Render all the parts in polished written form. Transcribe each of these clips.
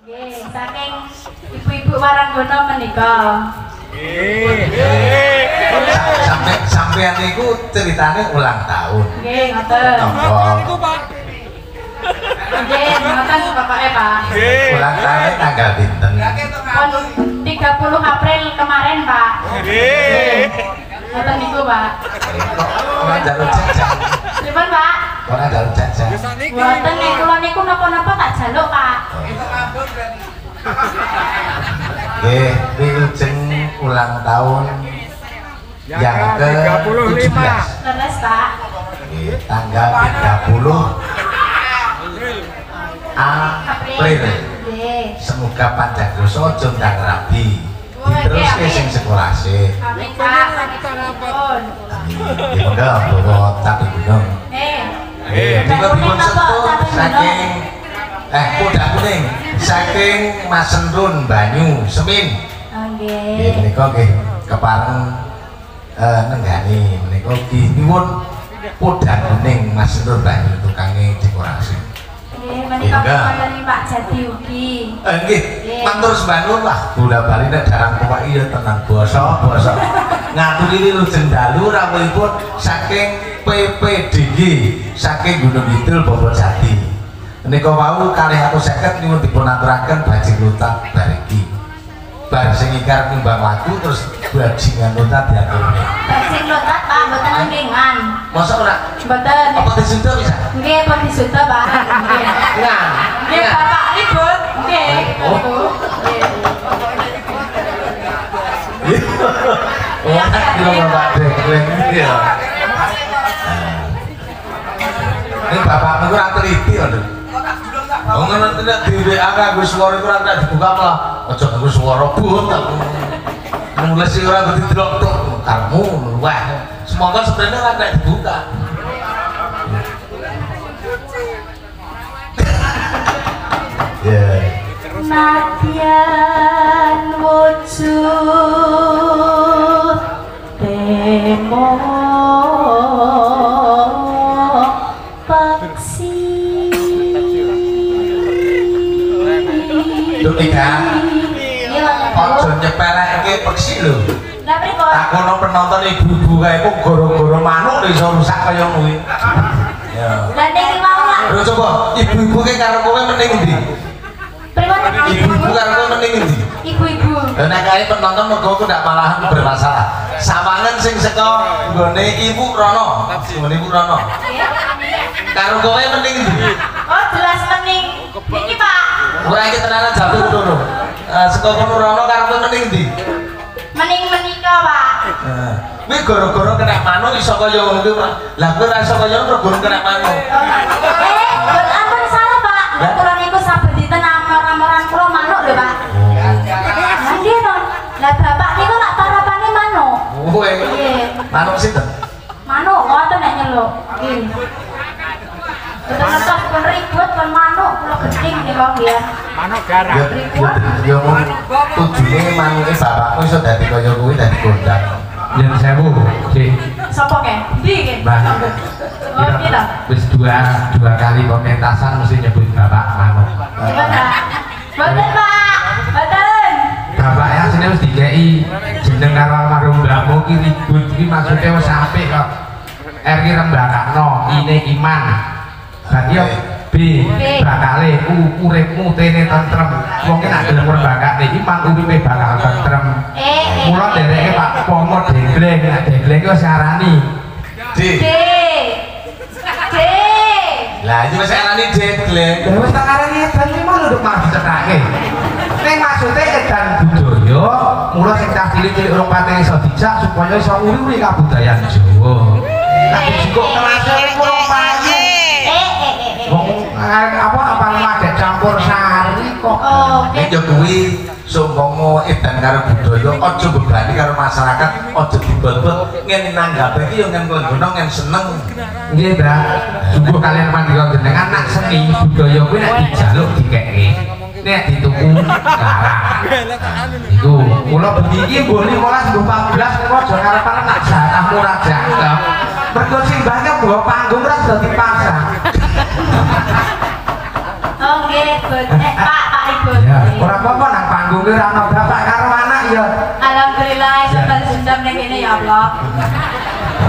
Nggih, saking ibu-ibu Waranggono menika. Sampeyan niku ceritane ulang tahun. Nggih, ngoten. Niku, Pak. Nggih, ngoten pokoke, Pak. Ulang tahun tanggal pinten? 30 April kemarin, Pak. Nggih. Ngoten niku, Pak. Ora njaluk jajan. Pripun, Pak? Ora njaluk jajan. Mboten nek kula niku napa-napa tak jaluk, Pak. Nggih, wilujeng ulang tahun yang ke-17. Leres, Pak. Nggih, tanggal 30 April. Nggih. Semoga panjang dosa aja ndang rabi. Diteruske sing sekolah sih. Amin, Pak. Amin. Nggih, monggo bawa tapi gunung. Dipun sepuh saking kuda kuning saking Masendun Banyu Semin. Nggih. Nggih menika nggih kepareng nenggani menika nyuwun kuda kuning Masendun Banyu tukange dekorasi. Nggih, menika wonten Pak Jati ugi. Nggih, matur sembah nuwun lah. Bola-bali nek darang kok iya tenang basa. Ngaturi wilujeng dalu rawuhipun saking PPDG saking Gunung Kidul Bapak Jati. Menika wau 250 nyuwun dipun aturaken bajing lutat bariki. Bar sing ingkar nimbang laku terus bajingan lutat diaturne. Bajing lutat, Pak, mboten anggengan. Masa ora? Mboten. Apa disuntuk bisa? Nggih, pun disuta, Pak. Nggih. Nah, Nggih, Bapak ribut. Nggih. Oh. Iya. Oh, Bapak Dekleng ya. Ini bapak niku ora teliti lho. Oh ngono tidak di WA kanggo swara iku ora tak dibuka malah aja kanggo swara but aku. Nulis iki ora ngerti delok tok karmu wah. Semoga sebenarnya ora tak dibuka. Ya. Nadyan wujud temo paksi. Lho Ika. Ojo nyepeleke peksi lho. Lah pripun? Tak kono penonton ibu-ibu kae kok goro-goro manuk iso rusak kaya kuwi. Ya. Lah niki mau lah. Lho coba ibu-ibu ke karo kowe mending ndi? Pripun? Ibu-ibu karo kowe mending ndi? Ibu-ibu. Lah nek kae penonton mergo aku ndak malahan bermasalah. Sawangan sing saka nggone Ibu Rono. Nggone Ibu Rono. Karo kowe mending ndi? Oh, jelas mending. Niki, Pak. Ora iki tenanan jatuh ngono. Saka kono Rono karo kowe mending ndi? Mending menika, Pak. Kuwi gara-gara kena manuk iso kaya ngono kuwi, Pak. Lah kowe ora iso kaya ngono gara kena manuk. Ampun salah, Pak. Kula niku saben dinten amor-amoran kula manuk lho, Pak. Lah nggih to. Lah bapak niku lak parapane manuk. Kowe. Nggih. Manuk sinten? Manuk ngoten nek nyeluk. Nggih. Betul-betul pun ribut pun manuk kula geding niku nggih. Manuk garang. Ya tujune manuke bapakmu iso dadi kaya kuwi dadi kondang. Yen sewu, Dik. Sapa ke? Ndi ke? Mbah. Oh, gitu. Wis dua kali pementasan mesti nyebut bapak manuk. Gimana? Boten, Pak. Boten. Bapaknya sini wis dikei jeneng karo almarhum mbahmu ki ribut iki maksude wis apik kok. R ki rembakakno, ine iman. Berarti yo B bakale uripmu tene tentrem. Wong ki nek gelem rembakake iman uripe bakal tentrem. Mula dereke Pak Pomo Degleng, nek Degleng ki wis arani D. Lah iki wis arani Degleng. Lah wis tak arani edan iki malu nduk mas cekake. Ning maksude edan budaya, mula sing cah cilik-cilik urung pate iso dijak supaya iso nguri-uri kabudayan Jawa. Nek dijukuk kelas urung payu. Wong apa ada campur sari kok. Nek yo kuwi sumpama edan karo budaya aja bebani karo masyarakat, aja dibobot ngen nanggape iki yo ngen nglenggona ngen seneng. Nggih, Mbak. Sungguh kalian mandika jenengan anak seni budaya kuwi nek dijaluk dikeke. Nek dituku larang. Iku kula bengi iki mbok 15 mbok 14 niku aja karepane nak jatah murah jangkep. Mergo simbahnya bawa panggung ora sudah dipasang. Oh nggih, Pak Ibu. Ya. panggung ora ana bapak karo anak ya. Alhamdulillah iso bales dendam ning kene ya Allah.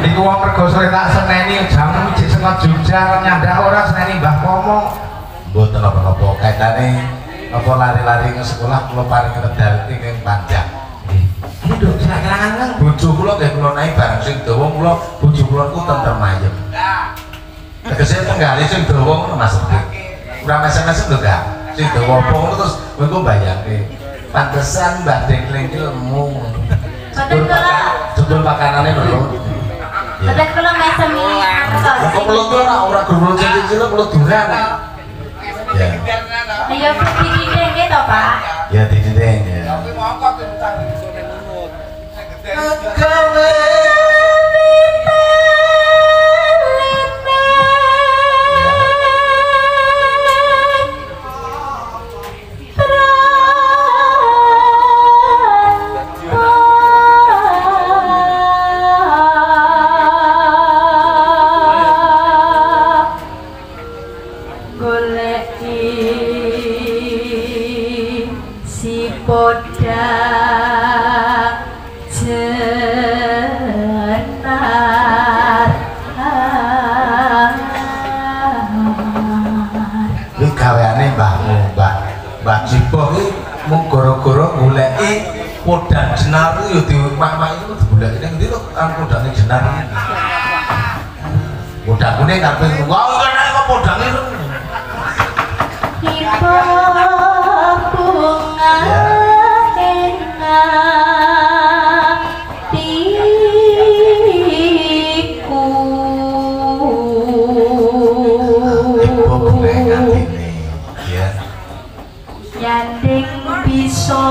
Niku wong mergo sore tak seneni jam mijik saka Jogja nyandak ora seneni Mbah Pomo. Mboten apa-apa kaitane apa lari-lari ke sekolah kula paring medal ing panjang. Ini dok saya kelangan Bojo kula nggih kula naik bareng sing dawa kula bojo kula ku tentrem ayem. Tegese penggali sing dawa ngono Mas. Ora mesem-mesem lho Kak. Sing dawa apa ngono terus kowe ku mbayangke. Pantesan Mbak Dekling ki lemu. Boten kula. Jebul makanane lho. Boten kula mesemi anu to. Kok melut ora gurul cilik-cilik melut duran. Ya. Ya didideng ge to, Pak. Ya didideng ya. Tapi mongkot utang isone munut. Gawe si podang jenar iki gaweane mbahmu Mbak Cipo iki mung gara-gara goleki podang jenar yo dimak-mak iku digoleki ning ndi to podange jenar iki podang kuning karepe kok kena kok podange ibu bunga enak tiku ibu bunga atine ya yanding bisa